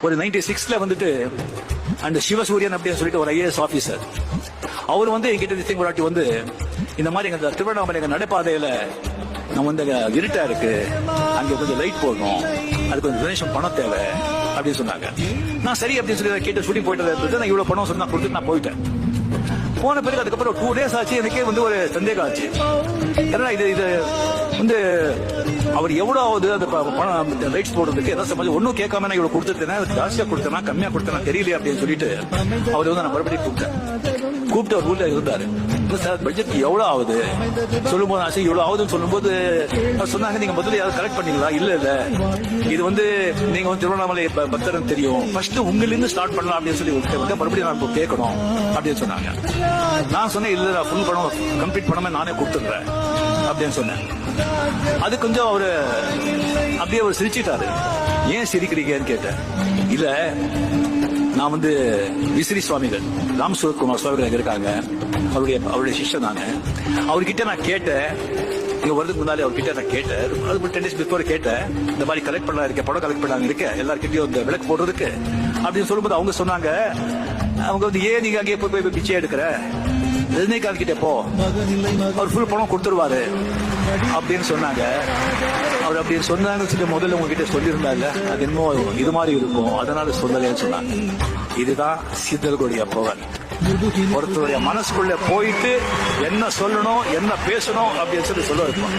ஒரு 96ல வந்துட்டு அந்த சிவசூரியன் அப்படின்னு சொல்லிட்டு ஒரு ஐஏஎஸ் ஆபீசர் அவர் வந்து என்கிட்ட ஒரு வாட்டி வந்து இந்த மாதிரி எங்க திருவண்ணாமலை எங்க நடைபாதையில நம்ம வந்து இருட்டா இருக்கு, அங்க கொஞ்சம் லைட் போடணும், அதுக்கு கொஞ்சம் டொனேஷன் பணம் தேவை அப்படின்னு சொன்னாங்க. நான் சரி அப்படின்னு சொல்லி கேட்டு ஷூட்டிங் போயிட்டு நான் இவ்வளவு பணம் சொல்லி நான் கொடுத்துட்டு நான் போயிட்டேன். போன பிறகு அதுக்கப்புறம் 2 days ஆச்சு, எனக்கே வந்து ஒரு சந்தேகம் ஆச்சு. ஏன்னா இது வந்து அவர் எவ்வளவு ஆகுது அந்த பணம் ரைட்ஸ் போடுறதுக்கு ஏதாவது சமாஜம் ஒன்னும் கேட்காம நான் இவ்வளவு கொடுத்துருந்தேன், ஜாஸ்தியா கொடுத்தேனா கம்மியா கொடுத்தேனா தெரியல அப்படின்னு சொல்லிட்டு அவர் வந்து நான் மறுபடியும் கூப்பிட்டு அவர் ஊர்ல இருந்தாரு. சார் பட்ஜெட் எவ்வளவு ஆகுது சொல்லும்போது ஆசை இவ்வளவு ஆகுதுன்னு சொல்லும்போது சொன்னாங்க, நீங்க முதல்ல யாரும் கலெக்ட் பண்ணீங்களா? இல்ல இது வந்து நீங்க வந்து திருவண்ணாமலை பக்தரன் தெரியும், ஃபர்ஸ்ட் உங்களிருந்து ஸ்டார்ட் பண்ணலாம் அப்படின்னு சொல்லி மறுபடியும் நான் கேட்கணும் அப்படின்னு சொன்னாங்க. நான் சொன்னேன், இல்ல ஃபுல் பணம் கம்ப்ளீட் பண்ணாம நானே கொடுத்துடுறேன் அப்படின்னு சொன்னேன். அது கொஞ்சம் அவரு அப்படியே அவர் சிரிச்சிட்டாரு. ஏன் சிரிக்கிறீங்கன்னு கேட்டேன். இல்ல நான் வந்து விசிறி சுவாமிகள் ராம் சுரத்குமார் சுவாமிகள் இருக்காங்க, அவருடைய சிஷ்யன் நானு. அவர்கிட்ட நான் கேட்டேன், இங்க வரதுக்கு முன்னாலே அவர்கிட்ட நான் கேட்டேன், அது 10 days பிஃபோர் கேட்டேன், இந்த மாதிரி கலெக்ட் பண்ணலாம் இருக்க, படம் கலெக்ட் பண்ணாங்க இருக்க, எல்லாருக்கிட்டையும் இந்த விளக்கு போடுறதுக்கு அப்படின்னு சொல்லும்போது அவங்க சொன்னாங்க, அவங்க வந்து ஏன் நீங்க அங்கேயே போய் பிச்சை எடுக்கிற, ரஜினிகாந்த் கிட்ட போ, அவர் ஃபுல் பணம் கொடுத்துருவாரு அப்படின்னு சொன்னாங்க. அவர் அப்படின்னு சொன்னாங்கன்னு சொல்லி முதல்ல உங்ககிட்ட சொல்லியிருந்தாங்க, அது இன்னும் இது மாதிரி இருக்கும், அதனால சொல்லலன்னு சொன்னாங்க. இதுதான் சித்தர்களுடைய புகழ். ஒருத்தருடைய மனசுக்குள்ள போயிட்டு என்ன சொல்லணும் என்ன பேசணும் அப்படின்னு சொல்லி சொல்ல வைப்போம்.